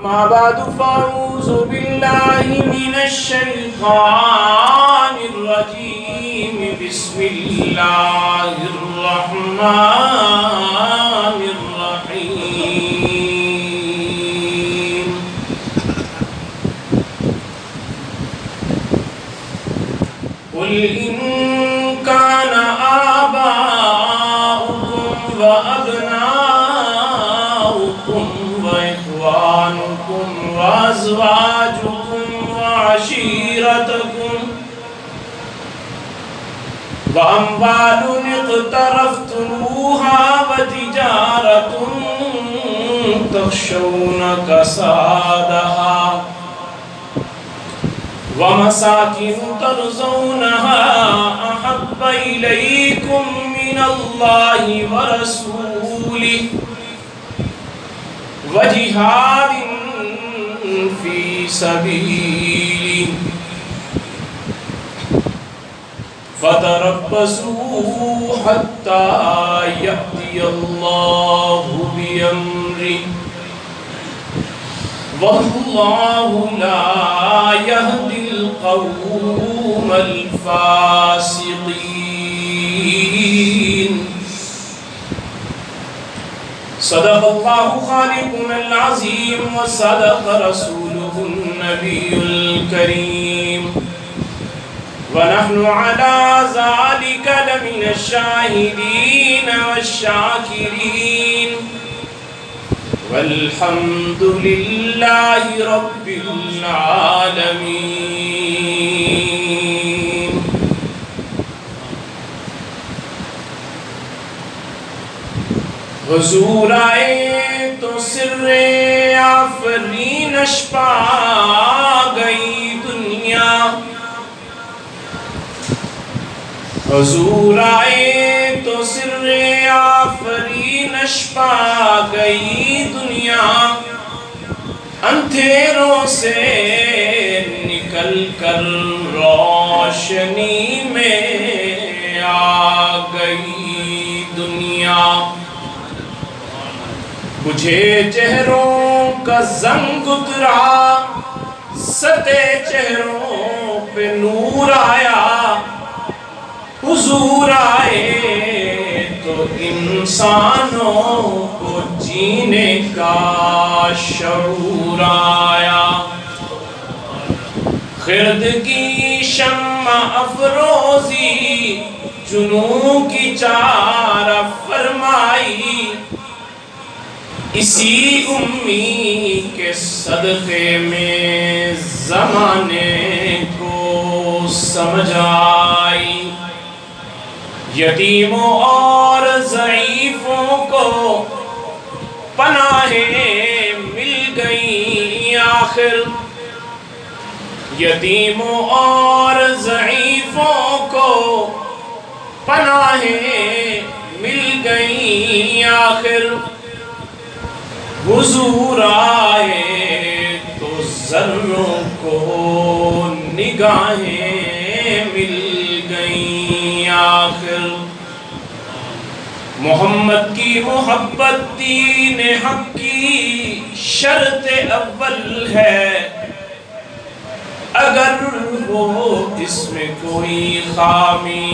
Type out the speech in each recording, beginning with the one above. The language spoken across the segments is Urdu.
ما بعد فأعوذ بالله من الشيطان الرجيم بسم الله الرحمن الرحيم قل إن كان آباؤكم وأبناؤكم وإخوانكم وأزواجكم وعشيرتكم وأموال اقترفتموها وتجارة تخشون كسادها ومساكن ترضونها أحب إليكم من الله ورسوله وجهاد في سبيله فتربصوا حتى يأتي الله بأمره والله لا يهدي القوم الفاسقين. صدق الله خالقنا العظيم وصدق رسوله النبي الكريم ونحن على ذلك لمن الشاهدين والشاكرين والحمد لله رب العالمين. حضور آئے تو سر آفرینش پا گئی دنیا. حضور آئے تو سر آفرینش پا گئی دنیا. اندھیروں سے نکل کر روشنی میں آ گئی دنیا. بجھے چہروں کا زنگ اترا ستے چہروں پہ نور آیا. حضور آئے تو انسانوں کو جینے کا شعور آیا. خرد کی شمع افروزی جنوں کی چارہ فرمائی. اسی امی کے صدقے میں زمانے کو سمجھ آئی. یتیموں اور ضعیفوں کو پناہیں مل گئیں آخر. یتیموں اور ضعیفوں کو پناہیں مل گئیں آخر. حضور آئے تو ذروں کو نگاہیں مل گئیں آخر. محمد کی محبت دین حق کی شرط اول ہے. اگر ہو اس میں کوئی خامی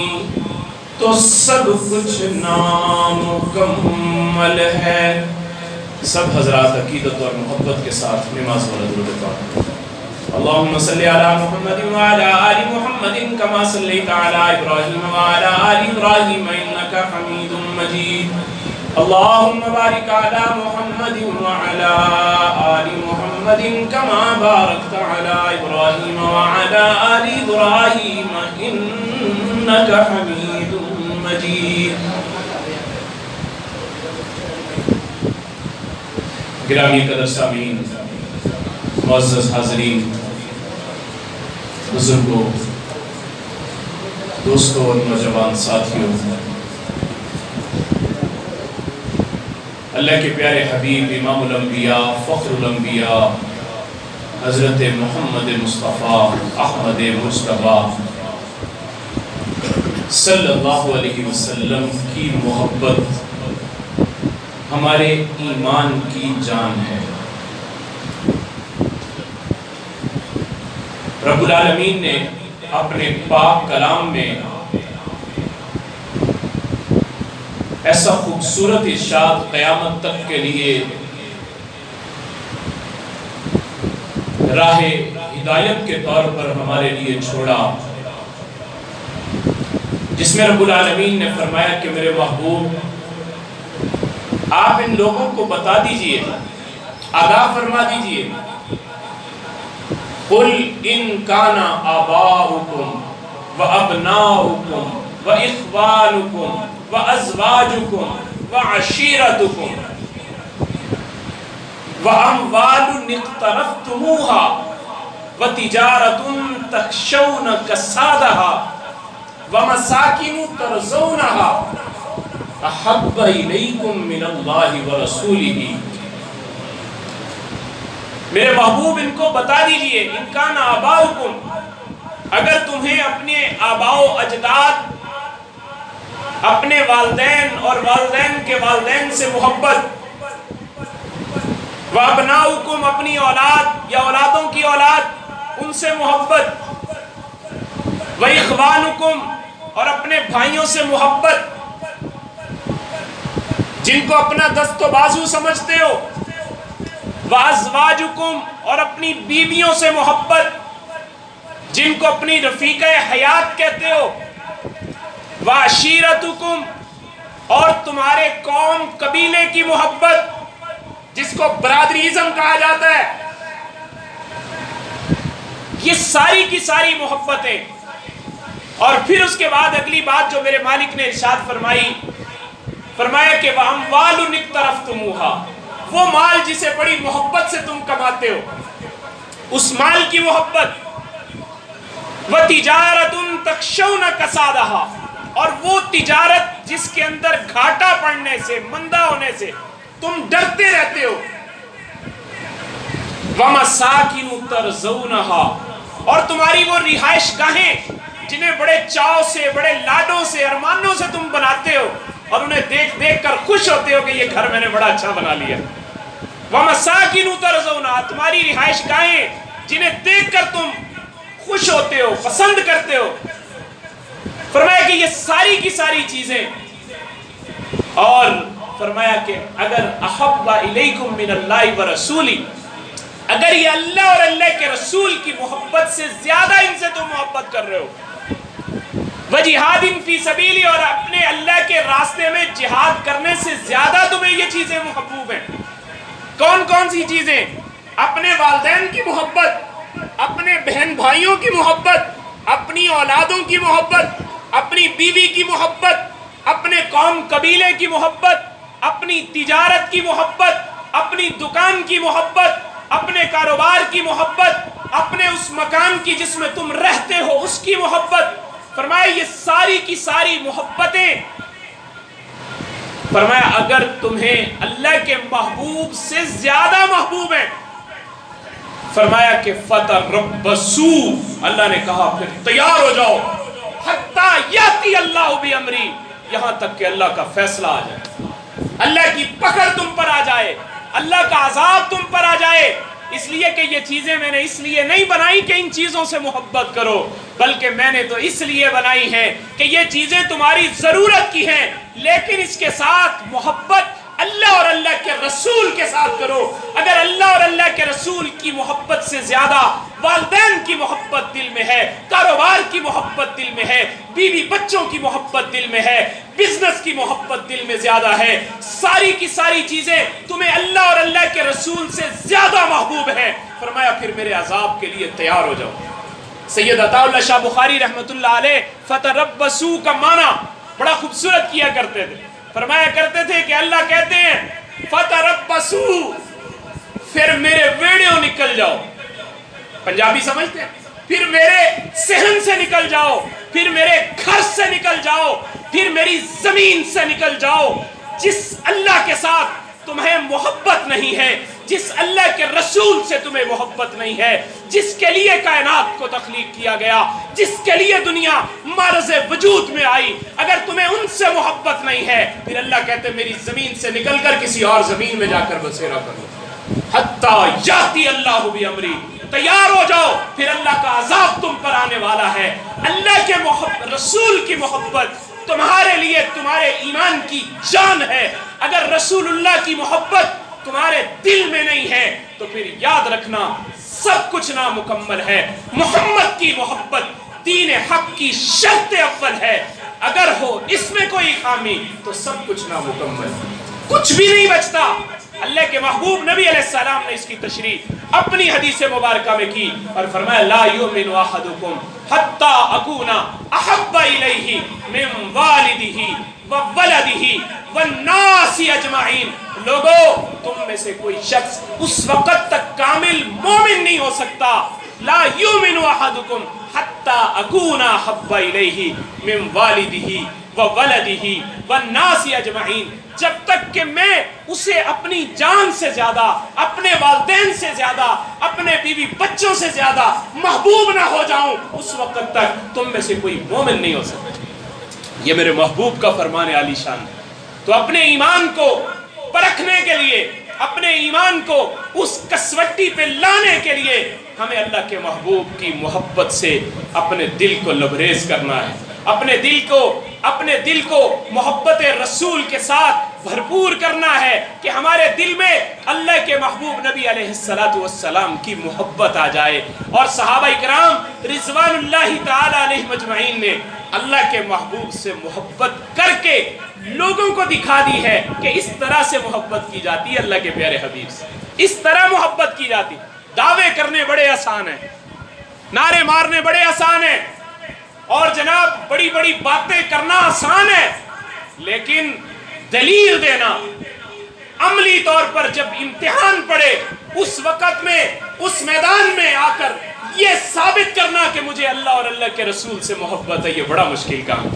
تو سب کچھ نامکمل ہے. سب حضرات عقیدت اور محبت کے ساتھ نماز والا درود پاک. اللهم صل على محمد وعلى آل محمد كما صليت على إبراهيم وعلى آل إبراهيم إنك حميد مجيد. اللهم بارك على محمد وعلى آل محمد كما باركت على إبراهيم وعلى آل إبراهيم إنك حميد مجيد. گرامی قدر سامعین، معزز حاضرین، بزرگوں، دوستوں اور نوجوان ساتھیوں، اللہ کے پیارے حبیب امام الانبیاء فخر الانبیاء حضرت محمد مصطفیٰ احمد مجتبیٰ صلی اللہ علیہ وسلم کی محبت ہمارے ایمان کی جان ہے. رب العالمین نے اپنے پاک کلام میں ایسا خوبصورت ارشاد قیامت تک کے لیے راہ ہدایت کے طور پر ہمارے لیے چھوڑا، جس میں رب العالمین نے فرمایا کہ میرے محبوب آپ ان لوگوں کو بتا دیجئے، آگاہ فرما دیجئے، قُلْ إِن كَانَ آبَاؤُكُمْ وَأَبْنَاؤُكُمْ وَإِخْوَانُكُمْ وَأَزْوَاجُكُمْ وَعَشِيرَتُكُمْ وَأَمْوَالٌ اقْتَرَفْتُمُوهَا وَتِجَارَةٌ تَخْشَوْنَ كَسَادَهَا وَمَسَاكِنُ تَرْضَوْنَهَا أَحَبَّ إِلَيْكُم مِّنَ اللَّهِ وَرَسُولِهِ۔ میرے محبوب ان کو بتا دیجئے، ان کان آباؤکم، اگر تمہیں اپنے آباء و اجداد، اپنے والدین اور والدین کے والدین سے محبت، وابناؤکم، اپنی اولاد یا اولادوں کی اولاد ان سے محبت، واخوانکم، اور اپنے بھائیوں سے محبت، جن کو اپنا دست و بازو سمجھتے ہو، وازواجکم، اور اپنی بیویوں سے محبت، جن کو اپنی رفیقہ حیات کہتے ہو، وعشیرتکم، اور تمہارے قوم قبیلے کی محبت، جس کو برادریزم کہا جاتا ہے، یہ ساری کی ساری محبتیں۔ اور پھر اس کے بعد اگلی بات جو میرے مالک نے ارشاد فرمایا کہ وَأَمْوَالٌ اقْتَرَفْتُمُوهَا، وہ مال جسے بڑی محبت سے تم کماتے ہو، اس مال کی محبت، وَتِجَارَةٌ تَخْشَوْنَ كَسَادَهَا، اور وہ تجارت جس کے اندر گھاٹا پڑنے سے، مندہ ہونے سے تم ڈرتے رہتے ہو، وَمَسَاكِنُ تَرْضَوْنَهَا، اور تمہاری وہ رہائش گاہیں جنہیں بڑے چاؤ سے، بڑے لاڈوں سے، ارمانوں سے تم بناتے ہو، اور انہیں دیکھ دیکھ کر خوش ہوتے ہو کہ یہ گھر میں نے بڑا اچھا بنا لیا۔ وَمَسَاكِنُ تَرْضَوْنَهَا، تمہاری رہائش گاہیں جنہیں دیکھ کر تم خوش ہوتے ہو، پسند کرتے ہو۔ فرمایا کہ یہ ساری کی ساری چیزیں، اور فرمایا کہ اگر احب الیکم من اللہ ورسولی، اگر یہ اللہ اور اللہ کے رسول کی محبت سے زیادہ ان سے تم محبت کر رہے ہو، وجہاد فی سبیلی، اور اپنے اللہ کے راستے میں جہاد کرنے سے زیادہ تمہیں یہ چیزیں محبوب ہیں۔ کون کون سی چیزیں؟ اپنے والدین کی محبت، اپنے بہن بھائیوں کی محبت، اپنی اولادوں کی محبت، اپنی بیوی کی محبت، اپنے قوم قبیلے کی محبت، اپنی تجارت کی محبت، اپنی دکان کی محبت، اپنے کاروبار کی محبت، اپنے اس مکان کی جس میں تم رہتے ہو اس کی محبت۔ فرمایا یہ ساری کی ساری محبتیں، فرمایا اگر تمہیں اللہ کے محبوب سے زیادہ محبوب ہیں، فرمایا کہ فَتَرَبَّصُوا، اللہ نے کہا پھر تیار ہو جاؤ، حَتَّى يَأْتِيَ اللَّهُ بِأَمْرِهِ، یہاں تک کہ اللہ کا فیصلہ آ جائے، اللہ کی پکڑ تم پر آ جائے، اللہ کا عذاب تم پر آ جائے۔ اس لیے کہ یہ چیزیں میں نے اس لیے نہیں بنائی کہ ان چیزوں سے محبت کرو، بلکہ میں نے تو اس لیے بنائی ہیں کہ یہ چیزیں تمہاری ضرورت کی ہیں، لیکن اس کے ساتھ محبت اللہ اور اللہ کے رسول کے ساتھ کرو۔ اگر اللہ اور اللہ کے رسول کی محبت سے زیادہ والدین کی محبت دل میں ہے، کاروبار کی محبت دل میں ہے، بیوی بچوں کی محبت دل میں ہے، بزنس کی محبت دل میں زیادہ ہے، ساری کی ساری چیزیں تمہیں اللہ اور اللہ کے رسول سے زیادہ محبوب ہیں، فرمایا پھر میرے عذاب کے لیے تیار ہو جاؤ۔ سید عطا اللہ شاہ بخاری رحمۃ اللہ علیہ فتربصوا کا معنی بڑا خوبصورت کیا کرتے تھے، فرمایا کرتے تھے کہ اللہ کہتے ہیں فتربصوا، پھر میرے ویڑیوں نکل جاؤ، پنجابی سمجھتے ہیں، پھر میرے صحن سے نکل جاؤ، پھر میرے گھر سے نکل جاؤ، پھر میری زمین سے نکل جاؤ۔ جس اللہ کے ساتھ تمہیں محبت نہیں ہے، جس اللہ کے رسول سے تمہیں محبت نہیں ہے، جس کے لیے کائنات کو تخلیق کیا گیا، جس کے لیے دنیا معرض وجود میں آئی، اگر تمہیں ان سے محبت نہیں ہے، پھر اللہ کہتے ہیں میری زمین سے نکل کر کسی اور زمین میں جا کر بسیرا کرو، حتیٰ یاتی اللہ بامری، تیار ہو جاؤ، پھر اللہ کا عذاب تم پر آنے والا ہے۔ اللہ کے رسول کی محبت تمہارے لیے تمہارے ایمان کی جان ہے۔ اگر رسول اللہ کی محبت تمہارے دل میں نہیں ہے تو پھر یاد رکھنا سب کچھ نامکمل ہے۔ محمد کی محبت دین حق کی شرط اول ہے، اگر ہو اس میں کوئی خامی تو سب کچھ نامکمل، کچھ بھی نہیں بچتا۔ اللہ کے محبوب نبی علیہ السلام نے اس کی تشریح اپنی حدیث مبارکہ میں کی اور فرمایا لا یؤمن احدکم حتی اکون احب الیہ من والدہ وولدہ والناس اجمعین۔ لوگوں، تم میں سے کوئی شخص اس وقت تک کامل مومن نہیں ہو سکتا، لا یؤمن احدکم حتی اکون احب الیہ من والدہ وولدہ والناس اجمعین، جب تک کہ میں اسے اپنی جان سے زیادہ، اپنے والدین سے زیادہ، اپنے بیوی بچوں سے زیادہ محبوب نہ ہو جاؤں، اس وقت تک تم میں سے کوئی مومن نہیں ہو سکتا۔ یہ میرے محبوب کا فرمان عالی شان ہے۔ تو اپنے ایمان کو پرکھنے کے لیے، اپنے ایمان کو اس کسوٹی پہ لانے کے لیے ہمیں اللہ کے محبوب کی محبت سے اپنے دل کو لبریز کرنا ہے، اپنے دل کو محبت رسول کے ساتھ بھرپور کرنا ہے کہ ہمارے دل میں اللہ کے محبوب نبی علیہ السلام کی محبت آ جائے۔ اور صحابہ کرام رضوان اللہ تعالی علیہ مجمعین نے اللہ کے محبوب سے محبت کر کے لوگوں کو دکھا دی ہے کہ اس طرح سے محبت کی جاتی ہے اللہ کے پیارے حبیب سے، اس طرح محبت کی جاتی۔ دعوے کرنے بڑے آسان ہیں، نعرے مارنے بڑے آسان ہیں، اور جناب بڑی بڑی باتیں کرنا آسان ہے، لیکن دلیل دینا عملی طور پر جب امتحان پڑے اس وقت میں، اس میدان میں آ کر یہ ثابت کرنا کہ مجھے اللہ اور اللہ کے رسول سے محبت ہے، یہ بڑا مشکل کام ہے،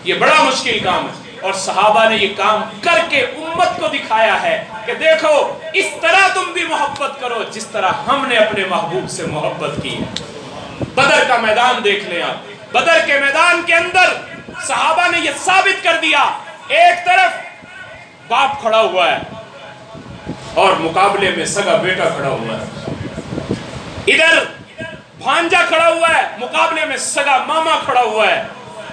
یہ بڑا مشکل کام ہے۔ اور صحابہ نے یہ کام کر کے امت کو دکھایا ہے کہ دیکھو اس طرح تم بھی محبت کرو جس طرح ہم نے اپنے محبوب سے محبت کی ہے۔ بدر کا میدان دیکھ لیں آپ، بدر کے میدان کے اندر صحابہ نے یہ ثابت کر دیا، ایک طرف باپ کھڑا ہوا ہے اور مقابلے میں سگا بیٹا کھڑا ہوا ہے، ادھر بھانجا کھڑا ہوا ہے، مقابلے میں سگا ماما کھڑا ہوا ہے،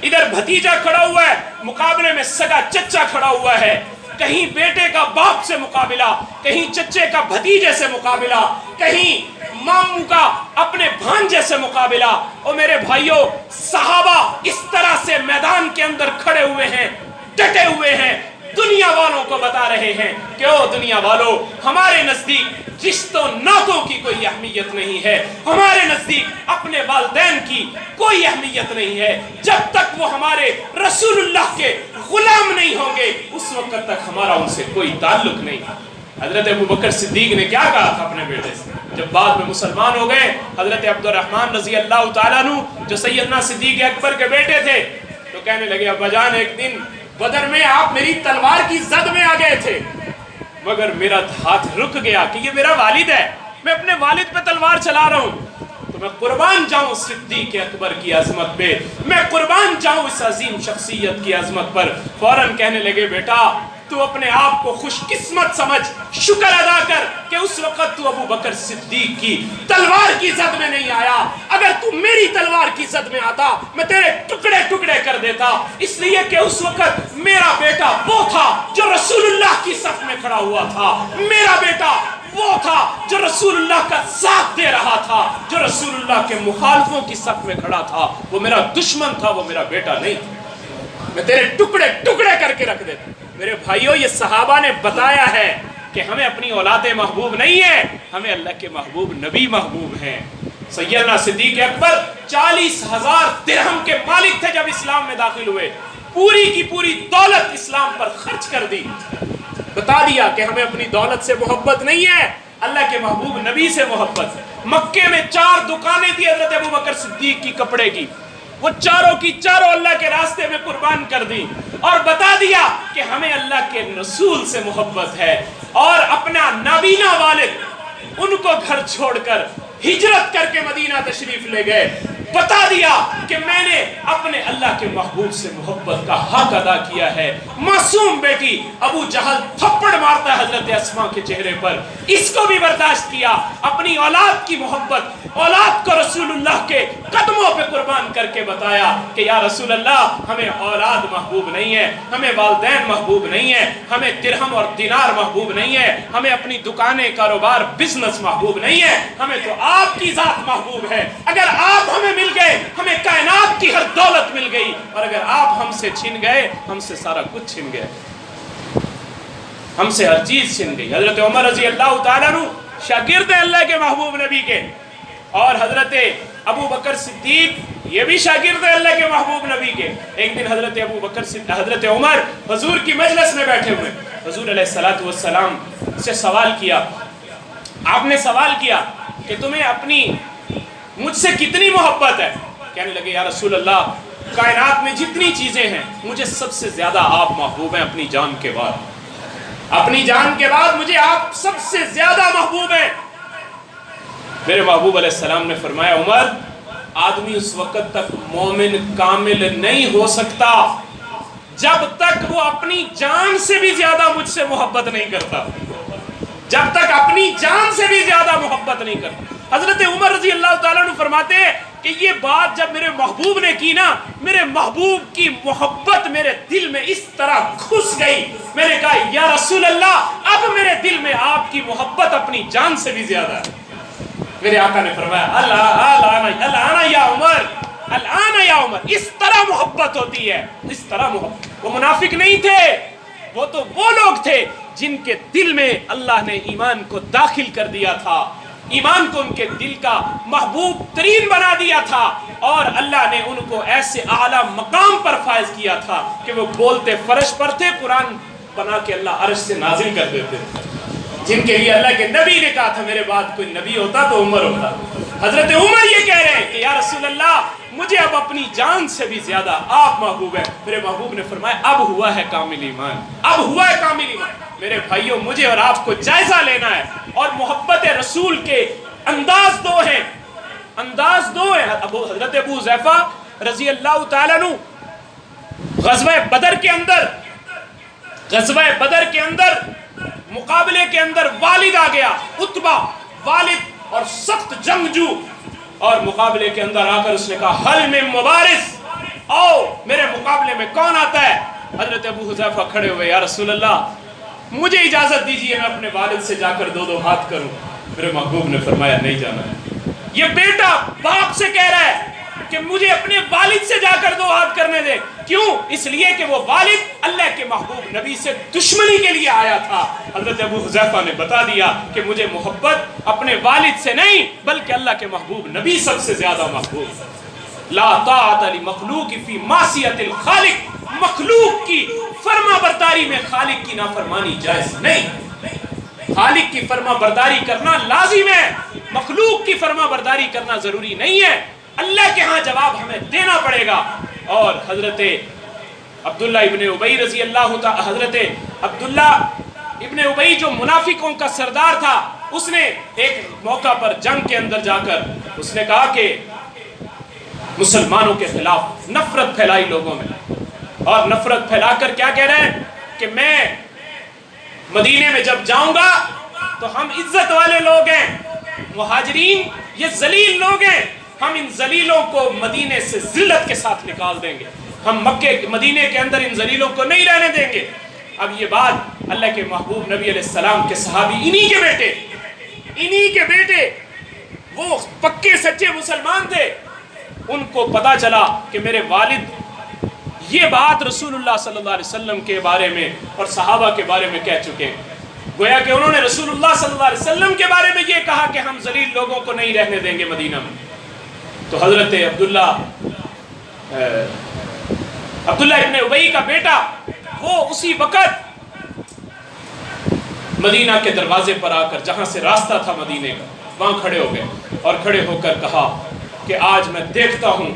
ادھر بھتیجا کھڑا ہوا ہے، مقابلے میں سگا چچا کھڑا ہوا ہے۔ کہیں بیٹے کا باپ سے مقابلہ، کہیں چچے کا بھتیجے سے مقابلہ، کہیں ماموں کا اپنے بھانجے سے مقابلہ۔ اور میرے بھائیوں، صحابہ اس طرح سے میدان کے اندر کھڑے ہوئے ہیں، ڈٹے ہوئے ہیں، دنیا والوں کو بتا رہے ہیں کہ او دنیا والوں، ہمارے نزدیک رشتوں ناتوں کی کوئی اہمیت نہیں ہے، ہمارے نزدیک اپنے والدین کی کوئی اہمیت نہیں ہے، جب تک وہ ہمارے رسول اللہ کے غلام نہیں ہوں گے اس وقت تک ہمارا ان سے کوئی تعلق نہیں۔ حضرت ابو بکر صدیق نے کیا کہا تھا اپنے بیٹے سے جب بعد میں مسلمان ہو گئے؟ حضرت عبد الرحمن رضی اللہ تعالیٰ عنہ جو سیدنا صدیق اکبر کے بیٹے تھے تو کہنے لگے ابا جان، ایک دن بدر میں آپ میری تلوار کی زد میں آ گئے تھے، مگر میرا ہاتھ رک گیا کہ یہ میرا والد ہے، میں اپنے والد پہ تلوار چلا رہا ہوں، تو میں قربان جاؤں صدیق اکبر کی عظمت پہ، میں قربان جاؤں اس عظیم شخصیت کی عظمت پر۔ فوراً کہنے لگے بیٹا تو اپنے آپ کو خوش قسمت سمجھ، شکر ادا کر کہ اس وقت تو ابو بکر صدیق کی تلوار کی زد میں نہیں آیا، اگر تو میری تلوار کی زد میں آتا میں تیرے ٹکڑے ٹکڑے کر دیتا، اس لیے کہ اس وقت میرا بیٹا وہ تھا جو رسول اللہ کی صف میں کھڑا ہوا تھا، میرا بیٹا وہ تھا جو رسول اللہ کا ساتھ دے رہا تھا، جو رسول اللہ کے مخالفوں کی صف میں کھڑا تھا، وہ میرا دشمن تھا، وہ میرا بیٹا نہیں تھا، میں تیرے ٹکڑے ٹکڑے کر کے رکھ دیتا۔ میرے بھائیوں، یہ صحابہ نے بتایا ہے کہ ہمیں اپنی اولاد محبوب نہیں ہے، ہمیں اللہ کے محبوب نبی محبوب ہیں۔ سیدنا صدیق اکبر 40,000 درہم کے مالک تھے جب اسلام میں داخل ہوئے، پوری کی پوری دولت اسلام پر خرچ کر دی، بتا دیا کہ ہمیں اپنی دولت سے محبت نہیں ہے، اللہ کے محبوب نبی سے محبت۔ مکے میں 4 دکانیں تھی حضرت ابو بکر صدیق کی کپڑے کی، وہ چاروں کی چاروں اللہ کے راستے میں قربان کر دی، اور بتا دیا کہ ہمیں اللہ کے رسول سے محبت ہے، اور اپنا نابینا والد ان کو گھر چھوڑ کر ہجرت کر کے مدینہ تشریف لے گئے۔ بتا دیا کہ میں نے اپنے اللہ کے محبوب سے محبت کا حق ادا کیا ہے۔ معصوم بیٹی ابو جہل تھپڑ مارتا ہے حضرت اسماء کے چہرے پر، اس کو بھی برداشت کیا، اپنی اولاد کی محبت، اولاد کو رسول اللہ کے قدموں پہ قربان کر کے بتایا کہ یا رسول اللہ ہمیں اولاد محبوب نہیں ہے، ہمیں والدین محبوب نہیں ہے، ہمیں درہم اور دینار محبوب نہیں ہے، ہمیں اپنی دکانیں کاروبار بزنس محبوب نہیں ہے، ہمیں تو آپ کی ذات محبوب ہے۔ اگر آپ ہمیں مل گئے ہمیں کائنات کی ہر دولت مل گئی، اور اگر آپ ہم سے چھن گئے ہم سے سارا کچھ چھن گیا، ہم سے ہر چیز چھن گئی۔ حضرت عمر رضی اللہ تعالیٰ عنہ شاگرد ہیں اللہ کے محبوب نبی کے، اور حضرت ابو بکر صدیق یہ بھی شاگرد ہیں اللہ کے محبوب نبی کے۔ ایک دن حضرت عمر حضور کی مجلس میں بیٹھے ہوئے، حضور علیہ السلام سے سوال کیا، آپ نے سوال کیا کہ تمہیں اپنی مجھ سے کتنی محبت ہے؟ کہنے لگے یا رسول اللہ کائنات میں جتنی چیزیں ہیں مجھے سب سے زیادہ آپ محبوب ہیں، اپنی جان کے بعد، اپنی جان کے بعد مجھے آپ سب سے زیادہ محبوب ہیں۔ میرے محبوب علیہ السلام نے فرمایا عمر آدمی اس وقت تک مومن کامل نہیں ہو سکتا جب تک وہ اپنی جان سے بھی زیادہ مجھ سے محبت نہیں کرتا، جب تک اپنی جان سے بھی زیادہ محبت نہیں کرتا۔ حضرت عمر رضی اللہ تعالیٰ عنہ فرماتے ہیں کہ یہ بات جب میرے محبوب نے کی نا، میرے محبوب کی محبت میرے دل میں اس طرح گھس گئی، میں نے کہا یا رسول اللہ اب میرے دل میں آپ کی محبت اپنی جان سے بھی زیادہ ہے۔ میرے آقا نے فرمایا الآن یا عمر، الآن یا عمر، اس طرح محبت ہوتی ہے، اس طرح محبت۔ وہ منافق نہیں تھے، وہ تو وہ لوگ تھے جن کے دل میں اللہ نے ایمان کو داخل کر دیا تھا، ایمان کو ان کے دل کا محبوب ترین بنا دیا تھا، اور اللہ نے ان کو ایسے اعلیٰ مقام پر فائز کیا تھا کہ وہ بولتے فرش پر تھے، قرآن بنا کے اللہ عرش سے نازل کر دیتے، جن کے لیے اللہ کے نبی نے کہا تھا میرے بعد کوئی نبی ہوتا تو عمر ہوتا۔ حضرت عمر یہ کہہ رہے ہیں کہ یا رسول اللہ مجھے اب اپنی جان سے بھی زیادہ آپ محبوب ہیں۔ میرے محبوب نے فرمایا اب ہوا ہے کامل ایمان، اب ہوا ہے کامل ایمان۔ میرے بھائیوں مجھے اور آپ کو جائزہ لینا ہے، اور محبت رسول کے انداز دو ہیں، انداز دو ہیں۔ حضرت ابو حذیفہ رضی اللہ تعالیٰ عنہ غزوہ بدر کے اندر مقابلے کے اندر والد آ گیا، عتبہ والد اور سخت جنگجو، اور مقابلے کے اندر آ کر اس نے کہا حل من مبارز، آؤ میرے مقابلے میں کون آتا ہے؟ حضرت ابو حذیفہ کھڑے ہوئے، یا رسول اللہ مجھے اجازت دیجیے میں اپنے والد سے جا کر دو ہاتھ کروں۔ میرے محبوب نے فرمایا نہیں جانا ہے۔ یہ بیٹا باپ سے کہہ رہا ہے کہ مجھے اپنے والد سے جا کر دو ہاتھ کرنے دے، کیوں؟ اس لیے کہ وہ والد اللہ کے محبوب نبی سے دشمنی کے لیے آیا تھا۔ حضرت ابو حذیفہ نے بتا دیا کہ مجھے محبت اپنے والد سے نہیں بلکہ اللہ کے محبوب نبی سب سے زیادہ محبوب۔ لا طاعت لمخلوق فی معصیت الخالق، مخلوق کی فرما برداری میں خالق کی نافرمانی جائز نہیں۔ خالق کی فرما برداری کرنا لازم ہے، مخلوق کی فرما برداری کرنا ضروری نہیں ہے۔ اللہ کے ہاں جواب ہمیں دینا پڑے گا۔ اور حضرت عبداللہ ابن ابی رضی اللہ تعالی، حضرت عبداللہ ابن ابی جو منافقوں کا سردار تھا، اس نے ایک موقع پر جنگ کے اندر جا کر اس نے کہا کہ مسلمانوں کے خلاف نفرت پھیلائی لوگوں میں، اور نفرت پھیلا کر کیا کہہ رہے ہیں کہ میں مدینے میں جب جاؤں گا تو ہم عزت والے لوگ ہیں، مہاجرین یہ ذلیل لوگ ہیں، ہم ان ذلیلوں کو مدینے سے ذلت کے ساتھ نکال دیں گے، ہم مدینے کے اندر ان ذلیلوں کو نہیں رہنے دیں گے۔ اب یہ بات اللہ کے محبوب نبی علیہ السلام کے صحابی انہی کے بیٹے وہ پکے سچے مسلمان تھے، ان کو پتا چلا کہ میرے والد یہ بات رسول اللہ صلی اللہ علیہ وسلم کے بارے میں اور صحابہ کے بارے میں کہہ چکے ہیں، گویا کہ انہوں نے رسول اللہ صلی اللہ علیہ وسلم کے بارے میں یہ کہا کہ ہم ذلیل لوگوں کو نہیں رہنے دیں گے مدینہ میں۔ تو حضرت عبداللہ ابن ابی کا بیٹا وہ اسی وقت مدینہ کے دروازے پر آ کر، جہاں سے راستہ تھا مدینے کا، وہاں کھڑے ہو گئے اور کھڑے ہو کر کہا کہ آج میں دیکھتا ہوں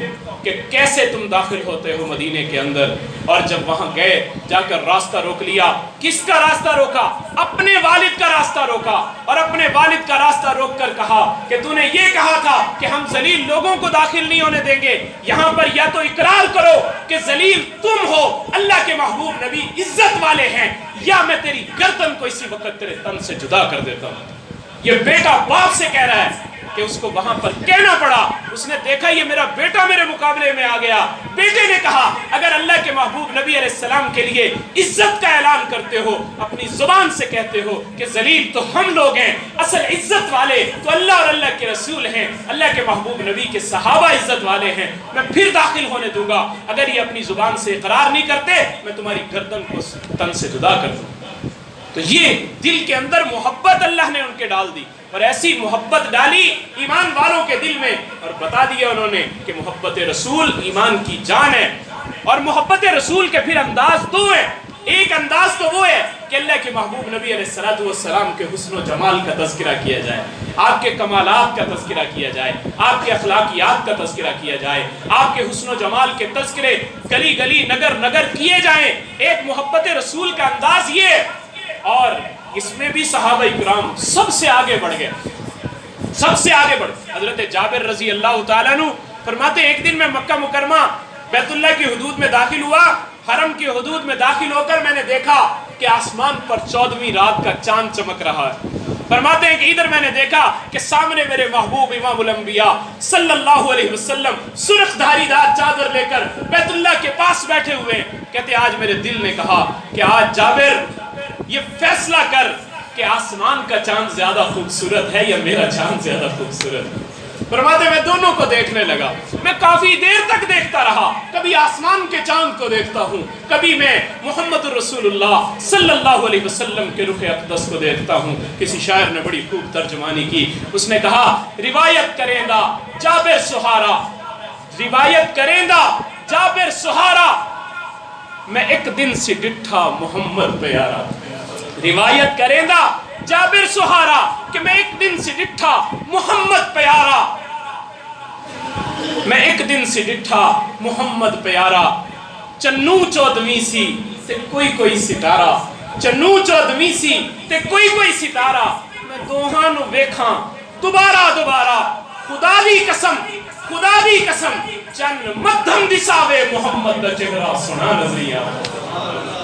کہ کیسے تم داخل ہوتے ہو مدینے کے اندر، اور جب وہاں گئے جا کر راستہ روک لیا۔ کس کا راستہ روکا؟ اپنے والد کا راستہ روکا، اور اپنے والد کا راستہ روک کر کہا کہ تو نے یہ کہا تھا کہ ہم ذلیل لوگوں کو داخل نہیں ہونے دیں گے، یہاں پر یا تو اقرار کرو کہ ذلیل تم ہو، اللہ کے محبوب نبی عزت والے ہیں، یا میں تیری گردن کو اسی وقت تیرے تن سے جدا کر دیتا ہوں۔ یہ بیٹا باپ سے کہہ رہا ہے کہ اس کو وہاں پر کہنا پڑا۔ اس نے دیکھا یہ میرا بیٹا میرے مقابلے میں آ گیا۔ بیٹے نے کہا اگر اللہ کے محبوب نبی علیہ السلام کے لیے عزت کا اعلان کرتے ہو، اپنی زبان سے کہتے ہو کہ ذلیل تو ہم لوگ ہیں، اصل عزت والے تو اللہ اور اللہ کے رسول ہیں، اللہ کے محبوب نبی کے صحابہ عزت والے ہیں، میں پھر داخل ہونے دوں گا۔ اگر یہ اپنی زبان سے اقرار نہیں کرتے میں تمہاری گردن کو تن سے جدا کر دوں۔ تو یہ دل کے اندر محبت اللہ نے ان کے ڈال دی، اور ایسی محبت ڈالی ایمان والوں کے دل میں، اور بتا دیا انہوں نے کہ محبت رسول ایمان کی جان ہے۔ اور محبت رسول کے پھر انداز دو ہیں۔ ایک انداز تو وہ ہے کہ اللہ کے محبوب نبی علیہ السلام کے حسن و جمال کا تذکرہ کیا جائے، آپ کے کمالات کا تذکرہ کیا جائے، آپ کے اخلاقیات کا تذکرہ کیا جائے، آپ کے حسن و جمال کے تذکرے گلی گلی نگر نگر کیے جائیں۔ ایک محبت رسول کا انداز یہ ہے، اور اس میں بھی صحابہ اکرام سب سے آگے بڑھ گئے، سب سے آگے بڑھ۔ حضرت جابر رضی اللہ تعالیٰ عنہ فرماتے ایک دن میں مکہ مکرمہ بیت اللہ کی حدود میں داخل ہوا، حرم کی حدود میں داخل ہو کر میں نے دیکھا کہ آسمان پر 14ویں رات کا چاند چمک رہا ہے۔ فرماتے ہیں کہ ادھر میں نے دیکھا کہ سامنے میرے محبوب امام الانبیاء صلی اللہ علیہ وسلم سرخ دھاری دار چادر لے کر بیت اللہ کے پاس بیٹھے ہوئے ہیں۔ کہتے آج میرے دل نے کہا کہ آج جابر یہ فیصلہ کر کہ آسمان کا چاند زیادہ خوبصورت ہے یا میرا چاند زیادہ خوبصورت ہے۔ فرماتے میں دونوں کو دیکھنے لگا، میں کافی دیر تک دیکھتا رہا، کبھی آسمان کے چاند کو دیکھتا ہوں، کبھی میں محمد رسول اللہ صلی اللہ علیہ وسلم کے رخ اقدس کو دیکھتا ہوں۔ کسی شاعر نے بڑی خوب ترجمانی کی، اس نے کہا روایت کریں گا جابر سہارا، روایت کریں گا جابر سہارا، میں ایک دن سے ڈٹھا محمد پیارا۔ روایت کریں گا جابر سہارا کہ میں ایک دن سے ڈٹھا محمد پیارا، میں ایک دن سے ڈٹھا محمد پیارا، چنو چودھویں سی تے کوئی ستارہ، چنو چودھویں سی تے کوئی ستارہ، میں دوہاں نو ویکھاں دوبارہ خدا دی قسم چن مدھم دساوے محمد دا چہرہ سونا نظری آوے،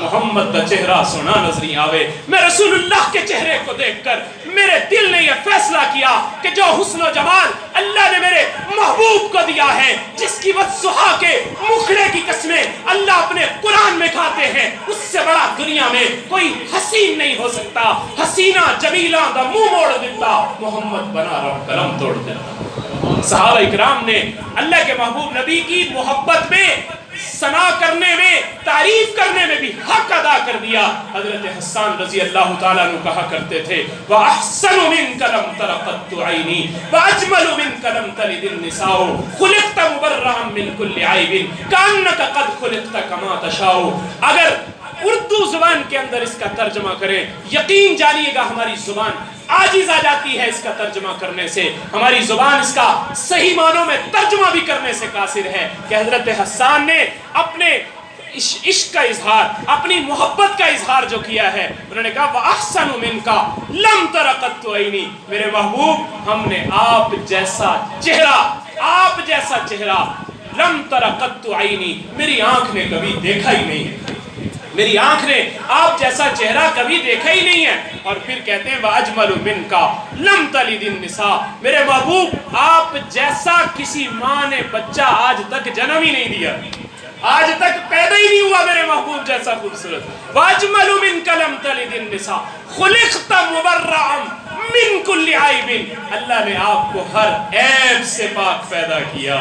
محمد دا چہرہ سونا نظری آوے۔ میں رسول اللہ کے چہرے کو دیکھ کر میرے دل نے یہ فیصلہ کیا کہ جو حسن و جمال اللہ نے میرے محبوب کو دیا ہے، جس کی وضحا کے مکھڑے کی قسمیں اللہ اپنے قرآن میں کھاتے ہیں، اس سے بڑا دنیا میں کوئی حسین نہیں ہو سکتا۔ حسینہ جمیلہ دا منہ موڑ دیتا، محمد بنا رب قلم توڑ دیتا۔ صحابہ اکرام نے اللہ کے محبوب نبی کی محبت میں، ثنا کرنے میں، تعریف کرنے میں بھی حق ادا کر دیا۔ حضرت حسان رضی اللہ تعالیٰ عنہ کہا کرتے تھے وَأَحْسَنُ مِنْكَ لَمْ تَرَ قَطُّ عَيْنِي وَأَجْمَلُ مِنْكَ لَمْ تَلِدِ النِّسَاءُ خُلِقْتَ مُبَرَّأً مِنْ كُلِّ عَيْبٍ كَأَنَّكَ قَدْ خُلِقْتَ كَمَا تَشَاءُ۔ اگر اردو زبان کے اندر اس کا ترجمہ کریں، یقین جانیے گا ہماری زبان عاجز آ جاتی ہے اس کا ترجمہ کرنے سے، ہماری زبان اس کا صحیح معنوں میں ترجمہ بھی کرنے سے قاصر ہے کہ حضرت حسان نے اپنے عشق کا اظہار، اپنی محبت کا اظہار جو کیا ہے، انہوں نے کہا وَأَحْسَنُ مِنْكَ لَمْ تَرَ قَطُّ عَيْنِي، میرے محبوب ہم نے آپ جیسا چہرہ لَمْ تَرَ قَطُّ عَيْنِي، میری آنکھ نے کبھی دیکھا ہی نہیں ہے، میری آنکھ نے آپ جیسا چہرہ کبھی دیکھا ہی نہیں ہے۔ اور پھر کہتے ہیں وَأَجْمَلُ مِنْكَ لَمْ تَلِدِ النِّسَاءُ، میرے محبوب آپ جیسا کسی ماں نے بچہ آج تک جنم ہی نہیں دیا، آج تک پیدا ہی نہیں ہوا میرے محبوب جیسا خوبصورت۔ وَأَجْمَلُ مِنْكَ لَمْ تَلِدِ النِّسَاءُ خُلِقْتَ مُبَرَّأً مِنْ كُلِّ عَيْبٍ، اللہ نے آپ کو ہر عیب سے پاک پیدا کیا۔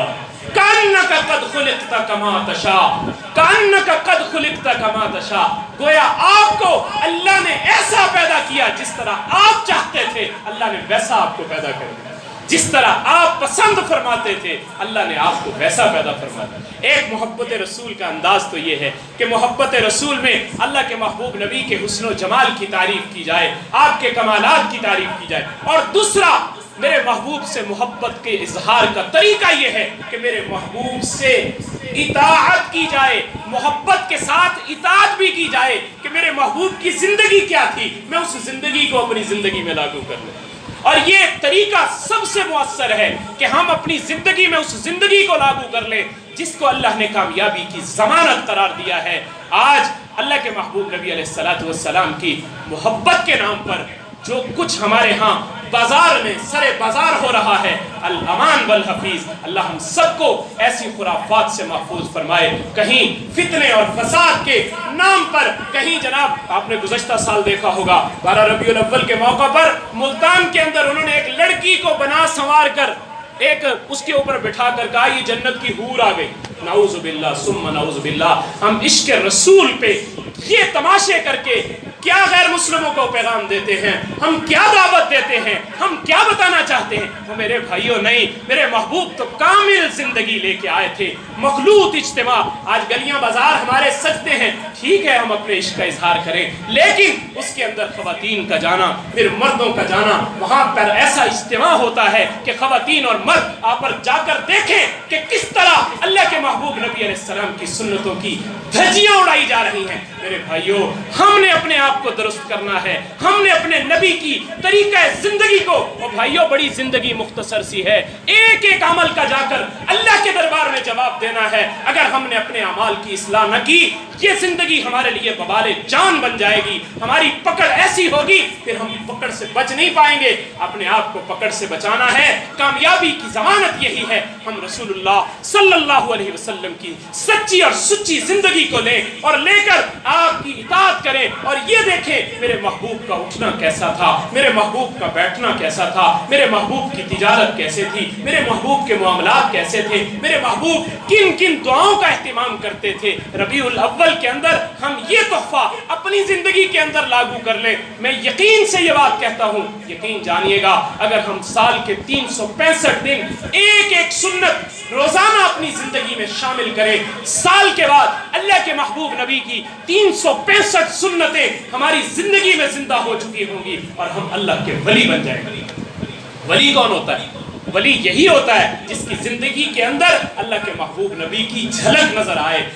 کَأَنَّكَ قَدْ خُلِقْتَ كَمَا تَشَاءُ، کَأَنَّكَ قَدْ خُلِقْتَ كَمَا تَشَاءُ، گویا آپ کو اللہ نے ایسا پیدا کیا جس طرح آپ چاہتے تھے، اللہ نے ویسا آپ کو پیدا کر دیا، جس طرح آپ پسند فرماتے تھے اللہ نے آپ کو ویسا پیدا فرما دیا۔ ایک محبت رسول کا انداز تو یہ ہے کہ محبت رسول میں اللہ کے محبوب نبی کے حسن و جمال کی تعریف کی جائے، آپ کے کمالات کی تعریف کی جائے، اور دوسرا میرے محبوب سے محبت کے اظہار کا طریقہ یہ ہے کہ میرے محبوب سے اطاعت کی جائے، محبت کے ساتھ اطاعت بھی کی جائے کہ میرے محبوب کی زندگی کیا تھی، میں اس زندگی کو اپنی زندگی میں لاگو کر لوں۔ اور یہ طریقہ سب سے مؤثر ہے کہ ہم اپنی زندگی میں اس زندگی کو لاگو کر لیں جس کو اللہ نے کامیابی کی ضمانت قرار دیا ہے۔ آج اللہ کے محبوب نبی علیہ السلام کی محبت کے نام پر جو کچھ ہمارے ہاں بازار میں سر بازار ہو رہا ہے، الامان والحفیظ، اللہ ہم سب کو ایسی خرافات سے محفوظ فرمائے۔ کہیں فتنے اور فساد کے نام پر، کہیں جناب آپ نے گزشتہ سال دیکھا ہوگا 12 ربیع الاول کے موقع پر ملتان کے اندر انہوں نے ایک لڑکی کو بنا سنوار کر ایک اس کے اوپر بٹھا کر کہا یہ جنت کی حور آ گئی۔ نعوذ باللہ ثم نعوذ باللہ۔ ہم عشق رسول پہ یہ تماشے کر کے کیا غیر مسلموں کو پیغام دیتے ہیں، ہم کیا دعوت دیتے ہیں، ہم کیا بتانا چاہتے ہیں؟ وہ میرے بھائیوں نہیں، میرے محبوب تو کامل زندگی لے کے آئے تھے، مخلوط اجتماع۔ آج گلیاں بازار ہمارے سجتے ہیں، ٹھیک ہے ہم اپنے عشق کا اظہار کریں، لیکن اس کے اندر خواتین کا جانا، پھر مردوں کا جانا، وہاں پر ایسا اجتماع ہوتا ہے کہ خواتین اور مرد آپ پر جا کر دیکھیں کہ کس طرح اللہ کے محبوب نبی علیہ السلام کی سنتوں کی دھجیاں اڑائی جا رہی ہیں۔ میرے بھائیوں، ہم نے اپنے آپ کو درست کرنا ہے، ہم نے اپنے نبی کی طریقہ زندگی کو، اور بھائیوں بڑی زندگی مختصر سی ہے، ایک ایک عمل کا جا کر اللہ کے دربار میں جواب دینا ہے۔ اگر ہم نے اپنے اعمال کی اصلاح نہ کی، یہ زندگی ہمارے لیے وبال جان بن جائے گی، ہماری پکڑ ایسی ہوگی پھر ہم پکڑ سے بچ نہیں پائیں گے۔ اپنے آپ کو پکڑ سے بچانا ہے، کامیابی کی ضمانت یہی ہے ہم رسول اللہ صلی اللہ علیہ وسلم کی سچی اور سچی زندگی کو لیں اور لے کر آپ کی اطاعت کریں، اور یہ دیکھیں میرے محبوب کا اٹھنا کیسا تھا، میرے محبوب کا بیٹھنا کیسا تھا، میرے محبوب کی تجارت کیسے تھی، میرے محبوب کے معاملات کیسے تھے، میرے محبوب کن کن دعاؤں کا اہتمام کرتے تھے۔ ربیع الاول کے اندر ہم یہ تحفہ اپنی زندگی کے اندر لاگو کر لیں۔ میں یقین سے یہ بات کہتا ہوں، یقین جانیے گا، اگر ہم سال کے 365 دن ایک ایک سنت روزانہ اپنی زندگی میں شامل کریں، سال کے بعد اللہ کے محبوب نبی کی 365 سنتیں ہماری زندگی میں زندہ ہو چکی ہوں گی اور ہم اللہ کے ولی بن جائیں گے۔ ولی کون ہوتا ہے؟ ولی یہی ہوتا ہے جس کی زندگی کے اندر اللہ کے محبوب نبی کی جھلک نظر آئے۔